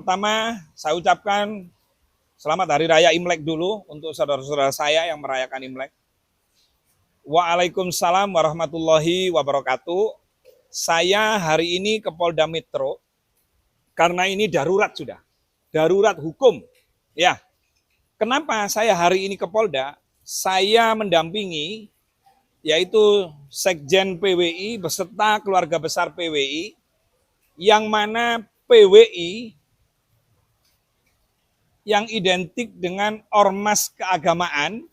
Pertama, saya ucapkan selamat Hari Raya Imlek dulu untuk saudara-saudara saya yang merayakan Imlek. Waalaikumsalam warahmatullahi wabarakatuh. Saya hari ini ke Polda Metro karena ini darurat sudah. Darurat hukum. Ya. Kenapa saya hari ini ke Polda? Saya mendampingi yaitu Sekjen PWI beserta keluarga besar PWI yang mana PWI yang identik dengan ormas keagamaan,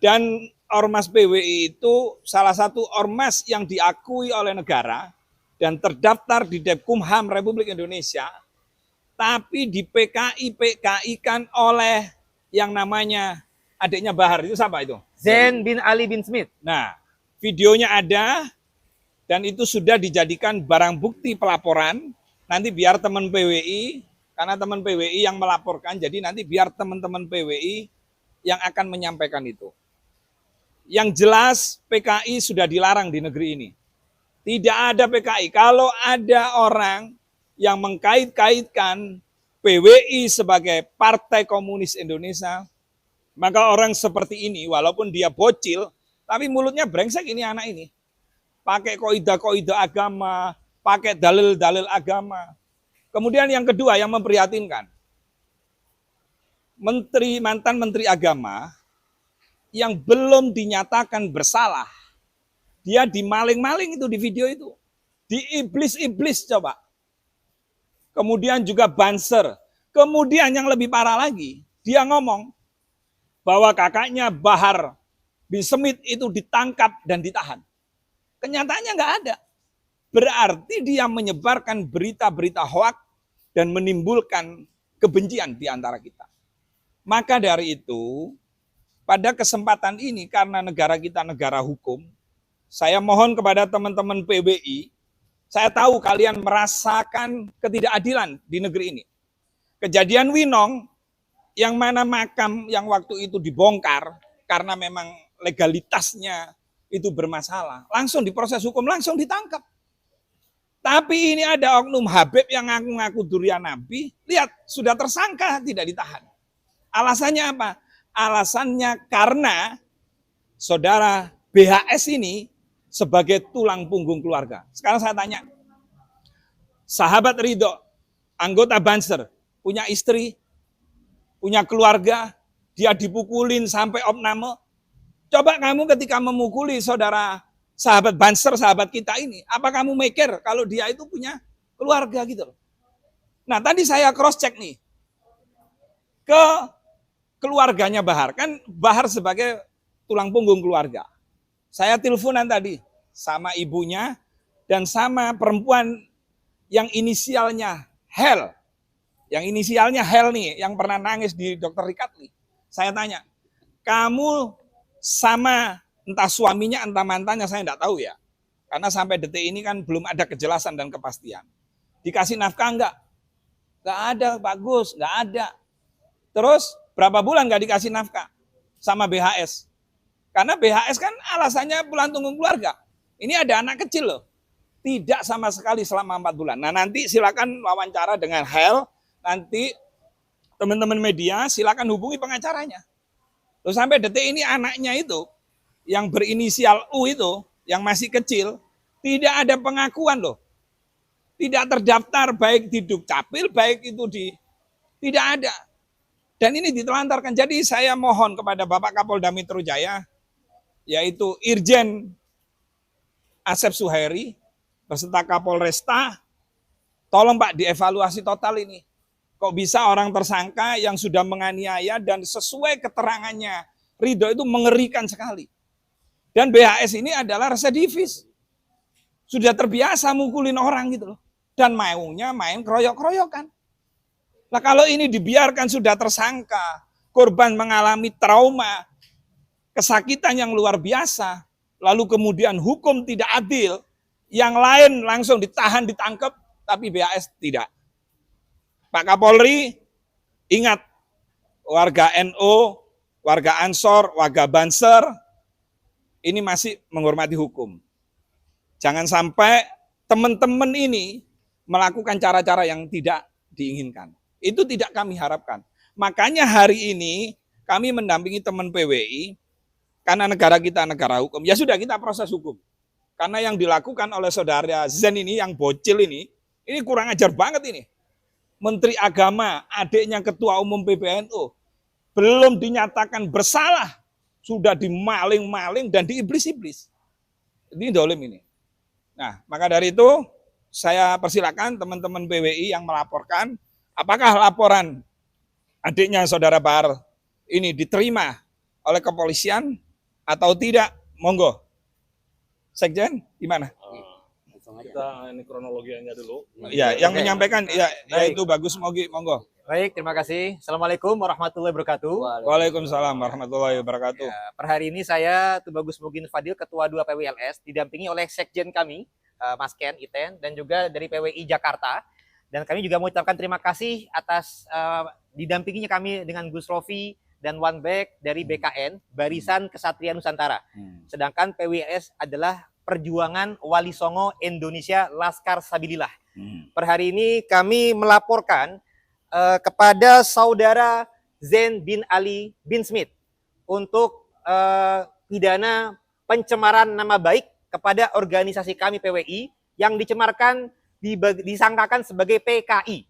dan ormas PWI itu salah satu ormas yang diakui oleh negara dan terdaftar di Depkumham Republik Indonesia, tapi di PKI kan oleh yang namanya adiknya Bahar, itu siapa itu? Zain bin Ali bin Smith. Nah, videonya ada dan itu sudah dijadikan barang bukti pelaporan. Nanti biar teman PWI, karena teman PWI yang melaporkan, jadi nanti biar teman-teman PWI yang akan menyampaikan itu. Yang jelas PKI sudah dilarang di negeri ini. Tidak ada PKI. Kalau ada orang yang mengkait-kaitkan PWI sebagai Partai Komunis Indonesia, maka orang seperti ini walaupun dia bocil, tapi mulutnya brengsek ini anak ini. Pakai koidah-koidah agama, pakai dalil-dalil agama. Kemudian yang kedua yang memprihatinkan, mantan menteri agama yang belum dinyatakan bersalah, dia dimaling-maling itu di video itu, diiblis-iblis coba. Kemudian juga Banser. Kemudian yang lebih parah lagi, dia ngomong bahwa kakaknya Bahar bin Smith itu ditangkap dan ditahan. Kenyataannya nggak ada. Berarti dia menyebarkan berita-berita hoaks dan menimbulkan kebencian di antara kita. Maka dari itu, pada kesempatan ini karena negara kita negara hukum, saya mohon kepada teman-teman PWI, saya tahu kalian merasakan ketidakadilan di negeri ini. Kejadian Winong, yang mana makam yang waktu itu dibongkar, karena memang legalitasnya itu bermasalah, langsung diproses hukum, langsung ditangkap. Tapi ini ada oknum Habib yang ngaku-ngaku durian Nabi, lihat sudah tersangka tidak ditahan. Alasannya apa? Alasannya karena saudara BHS ini sebagai tulang punggung keluarga. Sekarang saya tanya, sahabat Ridho, anggota Banser, punya istri, punya keluarga, dia dipukulin sampai opname. Coba kamu ketika memukuli saudara sahabat Banser, sahabat kita ini, apa kamu mikir kalau dia itu punya keluarga gitu loh. Nah tadi saya cross check nih ke keluarganya Bahar, kan Bahar sebagai tulang punggung keluarga. Saya teleponan tadi sama ibunya dan sama perempuan yang inisialnya Hel. Yang inisialnya Hel nih, yang pernah nangis di Dr. Rikatli. Saya tanya, kamu sama entah suaminya, entah mantannya, saya enggak tahu ya. Karena sampai detik ini kan belum ada kejelasan dan kepastian. Dikasih nafkah enggak? Enggak ada, bagus, enggak ada. Terus berapa bulan enggak dikasih nafkah sama BHS? Karena BHS kan alasannya bulan tunggu keluarga. Ini ada anak kecil loh. Tidak sama sekali selama 4 bulan. Nah nanti silakan wawancara dengan Hel. Nanti teman-teman media silakan hubungi pengacaranya. Terus sampai detik ini anaknya itu, yang berinisial U itu, yang masih kecil, tidak ada pengakuan loh. Tidak terdaftar baik di Dukcapil, baik itu tidak ada. Dan ini ditelantarkan. Jadi saya mohon kepada Bapak Kapolda Metro Jaya, yaitu Irjen Asep Suhairi, beserta Kapolresta, tolong Pak dievaluasi total ini. Kok bisa orang tersangka yang sudah menganiaya dan sesuai keterangannya Ridho itu mengerikan sekali. Dan BHS ini adalah residivis. Sudah terbiasa mukulin orang gitu loh. Dan maunya main keroyok-keroyokan. Nah kalau ini dibiarkan sudah tersangka, korban mengalami trauma, kesakitan yang luar biasa, lalu kemudian hukum tidak adil, yang lain langsung ditahan, ditangkap, tapi BHS tidak. Pak Kapolri, ingat, warga NU, warga Ansor, warga Banser, ini masih menghormati hukum. Jangan sampai teman-teman ini melakukan cara-cara yang tidak diinginkan. Itu tidak kami harapkan. Makanya hari ini kami mendampingi teman PWI, karena negara kita negara hukum. Ya sudah, kita proses hukum. Karena yang dilakukan oleh saudara Zen ini, yang bocil ini kurang ajar banget ini. Menteri Agama, adiknya Ketua Umum PBNU, belum dinyatakan bersalah, sudah dimaling-maling dan diiblis-iblis. Ini dolim ini. Nah, maka dari itu saya persilakan teman-teman PWI yang melaporkan, apakah laporan adiknya saudara Bahar ini diterima oleh kepolisian atau tidak? Monggo. Sekjen, gimana? Kita ini kronologinya dulu. Ya, yang menyampaikan ya itu Bagus Mogi, monggo. Baik, terima kasih. Assalamualaikum warahmatullahi wabarakatuh. Waalaikumsalam warahmatullahi wabarakatuh. Ya, per hari ini saya Tubagus Mugin Fadil, Ketua 2 PWLS, didampingi oleh Sekjen kami, Mas Ken Iten, dan juga dari PWI Jakarta. Dan kami juga mengucapkan terima kasih atas didampinginya kami dengan Gus Rofi dan One Back dari BKN, Barisan Kesatria Nusantara. Sedangkan PWLS adalah Perjuangan Wali Songo Indonesia Laskar Sabilillah. Per hari ini kami melaporkan kepada saudara Zain bin Ali bin Smith untuk pidana pencemaran nama baik kepada organisasi kami PWI yang dicemarkan disangkakan sebagai PKI.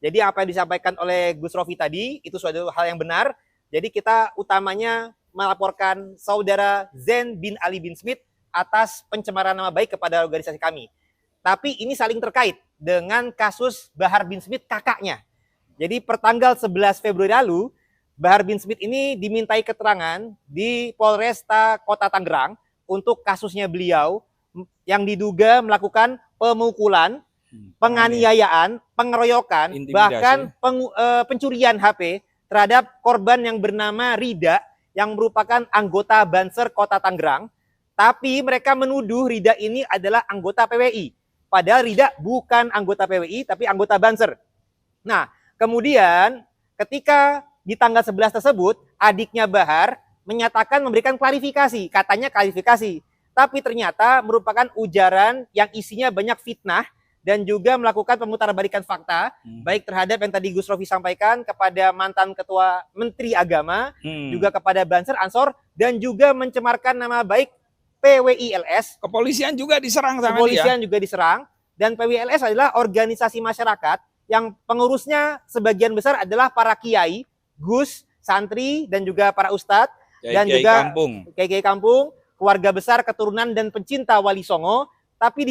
Jadi apa yang disampaikan oleh Gus Rofi tadi itu suatu hal yang benar. Jadi kita utamanya melaporkan saudara Zain bin Ali bin Smith atas pencemaran nama baik kepada organisasi kami. Tapi ini saling terkait dengan kasus Bahar bin Smith kakaknya. Jadi pertanggal 11 Februari lalu, Bahar bin Smith ini dimintai keterangan di Polresta Kota Tangerang untuk kasusnya beliau yang diduga melakukan pemukulan, penganiayaan, pengeroyokan, Intimidasi. bahkan pencurian HP terhadap korban yang bernama Rida yang merupakan anggota Banser Kota Tangerang. Tapi mereka menuduh Rida ini adalah anggota PWI. Padahal Rida bukan anggota PWI, tapi anggota Banser. Nah, kemudian ketika di tanggal 11 tersebut, adiknya Bahar menyatakan memberikan klarifikasi. Katanya klarifikasi. Tapi ternyata merupakan ujaran yang isinya banyak fitnah dan juga melakukan pemutarbalikan fakta, baik terhadap yang tadi Gus Rofi sampaikan kepada mantan Ketua Menteri Agama, juga kepada Banser, Ansor, dan juga mencemarkan nama baik PWILS. Kepolisian juga diserang sama Kepolisian dia. juga diserang, dan PWILS adalah organisasi masyarakat yang pengurusnya sebagian besar adalah para kiai, gus, santri, dan juga para ustadz, dan juga kiai kampung, keluarga besar, keturunan, dan pencinta Wali Songo. Tapi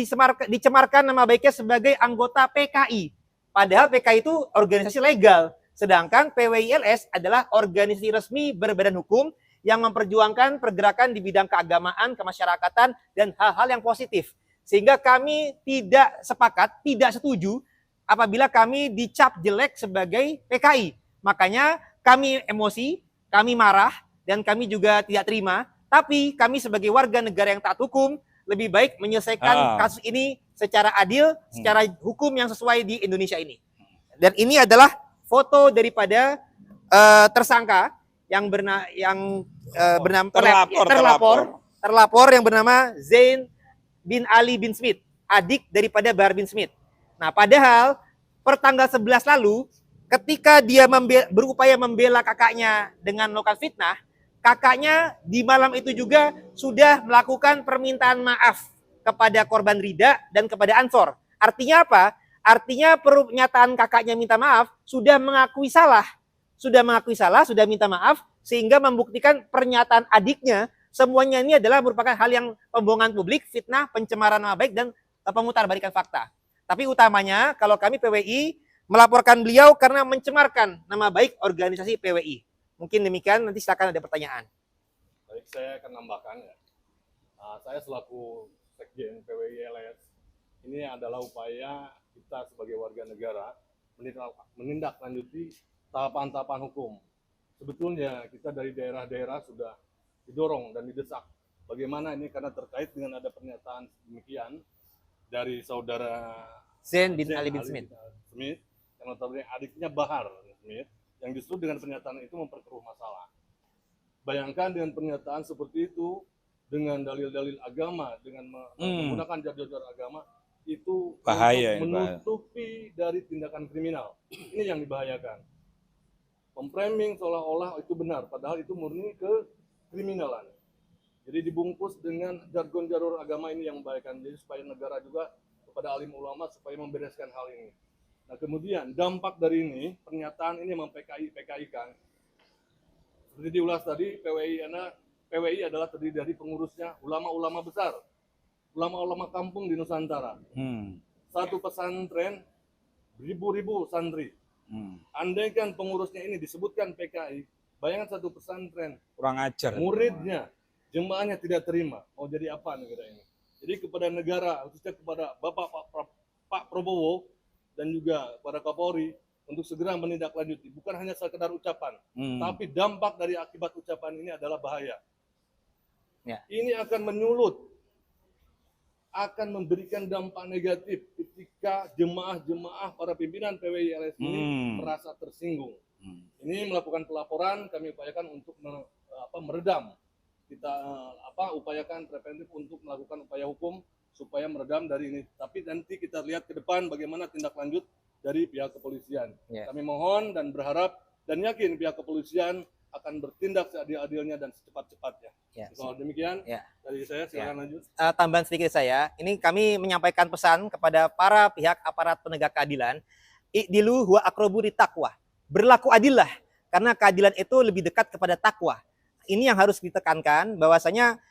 dicemarkan nama baiknya sebagai anggota PKI. Padahal PKI itu organisasi legal. Sedangkan PWILS adalah organisasi resmi berbadan hukum yang memperjuangkan pergerakan di bidang keagamaan, kemasyarakatan, dan hal-hal yang positif. Sehingga kami tidak sepakat, tidak setuju apabila kami dicap jelek sebagai PKI. Makanya kami emosi, kami marah, dan kami juga tidak terima. Tapi kami sebagai warga negara yang taat hukum, lebih baik menyelesaikan kasus ini secara adil, secara hukum yang sesuai di Indonesia ini. Dan ini adalah foto daripada tersangka yang bernama terlapor yang bernama Zain bin Ali bin Smith, adik daripada Bahar bin Smith. Nah, padahal per tanggal 11 lalu ketika dia berupaya membela kakaknya dengan melakukan fitnah, kakaknya di malam itu juga sudah melakukan permintaan maaf kepada korban Rida dan kepada Ansor. Artinya apa? Artinya pernyataan kakaknya minta maaf sudah mengakui salah. Sudah minta maaf, sehingga membuktikan pernyataan adiknya semuanya ini adalah merupakan hal yang pembohongan publik, fitnah, pencemaran nama baik, dan pemutarbalikan fakta. Tapi utamanya kalau kami PWI melaporkan beliau karena mencemarkan nama baik organisasi PWI. Mungkin demikian, nanti silakan ada pertanyaan. Baik, saya akan nambahkan ya. Saya selaku Sekjen PWILS, ini adalah upaya kita sebagai warga negara menindaklanjuti tahapan-tahapan hukum. Sebetulnya kita dari daerah-daerah sudah didorong dan didesak. Bagaimana ini karena terkait dengan ada pernyataan demikian dari saudara Zain bin Ali bin Smith, yang notabene adiknya Bahar bin Smith, yang justru dengan pernyataan itu memperkeruh masalah. Bayangkan dengan pernyataan seperti itu, dengan dalil-dalil agama, dengan menggunakan jar-jar agama, itu Bahaya untuk ini, bahaya. menutupi dari tindakan kriminal. Ini yang dibahayakan. Memframing seolah-olah itu benar, padahal itu murni kekriminalan. Jadi dibungkus dengan jargon-jargon agama ini yang membahayakan. Jadi supaya negara juga kepada alim ulama supaya membereskan hal ini. Nah kemudian dampak dari ini, pernyataan ini PKI-kan. Seperti diulas tadi, PWI adalah terdiri dari pengurusnya ulama-ulama besar, ulama-ulama kampung di Nusantara. Satu pesantren, ribu-ribu santri. Andaikan pengurusnya ini disebutkan PKI, bayangkan satu pesantren, Kurang ajar. muridnya, jemaahnya tidak terima. Mau jadi apa negara ini? Jadi kepada negara, khususnya kepada Pak Prabowo dan juga kepada Kapolri untuk segera menindaklanjuti. Bukan hanya sekedar ucapan, tapi dampak dari akibat ucapan ini adalah bahaya. Ya. Ini akan menyulut, akan memberikan dampak negatif ketika jemaah-jemaah para pimpinan PWI LS ini merasa tersinggung. Ini melakukan pelaporan, kami upayakan untuk meredam. Kita upayakan preventif untuk melakukan upaya hukum supaya meredam dari ini. Tapi nanti kita lihat ke depan bagaimana tindak lanjut dari pihak kepolisian. Kami mohon dan berharap dan yakin pihak kepolisian akan bertindak seadil-adilnya dan secepat-cepatnya. Soal demikian, dari saya silakan lanjut. Tambahan sedikit saya, ini kami menyampaikan pesan kepada para pihak aparat penegak keadilan, i'dilu huwa aqrabu littaqwa. Berlaku adillah, karena keadilan itu lebih dekat kepada takwa. Ini yang harus ditekankan, bahwasanya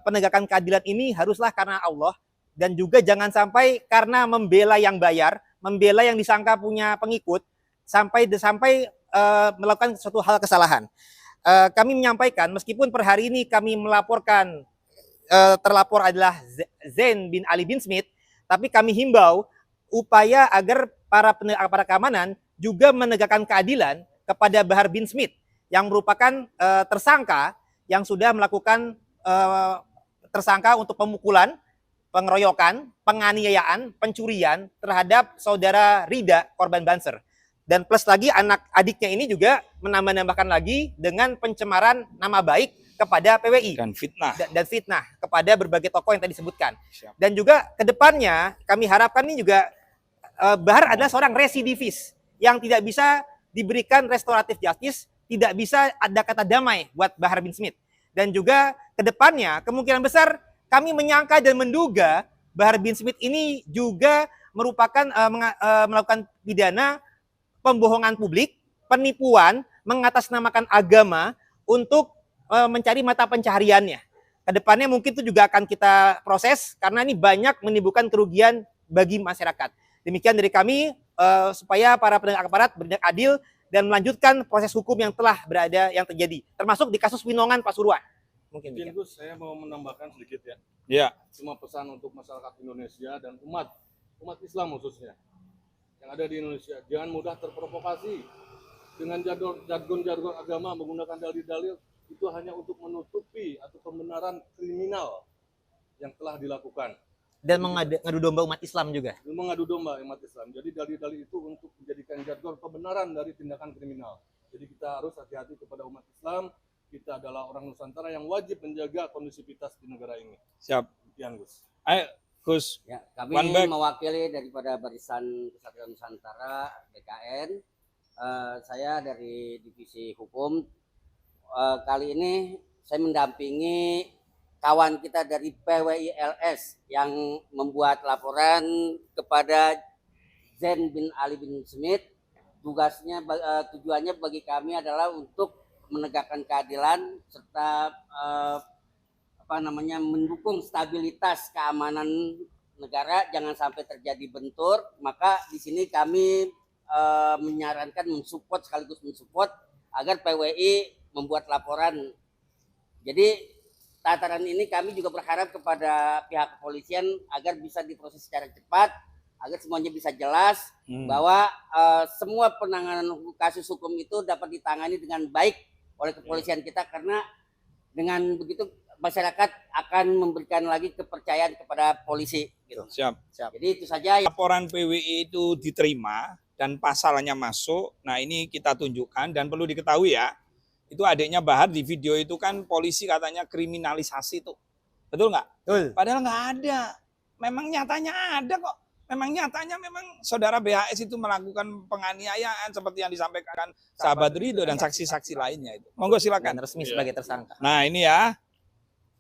penegakan keadilan ini haruslah karena Allah, dan juga jangan sampai karena membela yang bayar, membela yang disangka punya pengikut, sampai melakukan suatu hal kesalahan. Kami menyampaikan, meskipun per hari ini kami melaporkan terlapor adalah Zain bin Ali bin Smith, tapi kami himbau upaya agar para aparat keamanan juga menegakkan keadilan kepada Bahar bin Smith yang merupakan tersangka yang sudah melakukan tersangka untuk pemukulan, pengeroyokan, penganiayaan, pencurian terhadap saudara Rida, korban Banser. Dan plus lagi anak adiknya ini juga menambahkan lagi dengan pencemaran nama baik kepada PWI. Dan fitnah. Dan fitnah kepada berbagai tokoh yang tadi disebutkan. Dan juga ke depannya kami harapkan ini juga Bahar adalah seorang residivis yang tidak bisa diberikan restoratif justice, tidak bisa ada kata damai buat Bahar bin Smith. Dan juga ke depannya kemungkinan besar kami menyangka dan menduga Bahar bin Smith ini juga merupakan melakukan pidana pembohongan publik, penipuan, mengatasnamakan agama untuk mencari mata pencahariannya. Kedepannya mungkin itu juga akan kita proses karena ini banyak menimbulkan kerugian bagi masyarakat. Demikian dari kami supaya para penegak aparat bertindak adil dan melanjutkan proses hukum yang telah terjadi, termasuk di kasus Winongan Pasuruan. Mungkin Gus, saya mau menambahkan sedikit ya. Ya. Cuma pesan untuk masyarakat Indonesia dan umat Islam khususnya yang ada di Indonesia, jangan mudah terprovokasi dengan jargon-jargon agama, menggunakan dalil-dalil itu hanya untuk menutupi atau pembenaran kriminal yang telah dilakukan. Dan mengadu domba umat Islam juga. Mengadu domba umat Islam. Jadi dalil-dalil itu untuk menjadikan jargon pembenaran dari tindakan kriminal. Jadi kita harus hati-hati kepada umat Islam. Kita adalah orang Nusantara yang wajib menjaga kondusivitas di negara ini. Siap. Sekian, Gus. Ayo, Gus. Ya, kami mewakili daripada Barisan Kesatuan Nusantara BKN. Saya dari Divisi Hukum. Kali ini saya mendampingi kawan kita dari PWI LS yang membuat laporan kepada Zain bin Ali bin Smith. Tujuannya bagi kami adalah untuk menegakkan keadilan serta mendukung stabilitas keamanan negara, jangan sampai terjadi bentur. Maka di sini kami menyarankan sekaligus mensupport agar PWI membuat laporan. Jadi tataran ini kami juga berharap kepada pihak kepolisian agar bisa diproses secara cepat, agar semuanya bisa jelas bahwa semua penanganan kasus hukum itu dapat ditangani dengan baik oleh kepolisian kita, karena dengan begitu masyarakat akan memberikan lagi kepercayaan kepada polisi. Gitu. Siap. Jadi itu saja. Laporan PWI itu diterima dan pasalnya masuk. Nah ini kita tunjukkan dan perlu diketahui ya. Itu adiknya Bahar di video itu kan polisi katanya kriminalisasi tuh. Betul nggak? Betul. Padahal nggak ada. memang nyatanya ada kok. Memang nyatanya memang saudara BHS itu melakukan penganiayaan seperti yang disampaikan sahabat Ridho dan saksi-saksi lainnya itu. Monggo Dan silakan. resmi sebagai tersangka. Nah ini ya.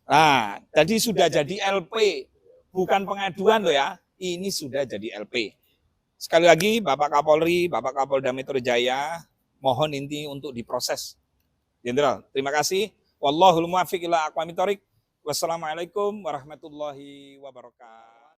Nah, jadi sudah jadi LP. Bukan pengaduan loh ya. Ini sudah jadi LP. Sekali lagi Bapak Kapolri, Bapak Kapolda Metro Jaya, mohon inti untuk diproses. Jenderal, terima kasih. Wallahul muwaffiq ila aqwamit thoriq. Wassalamualaikum warahmatullahi wabarakatuh.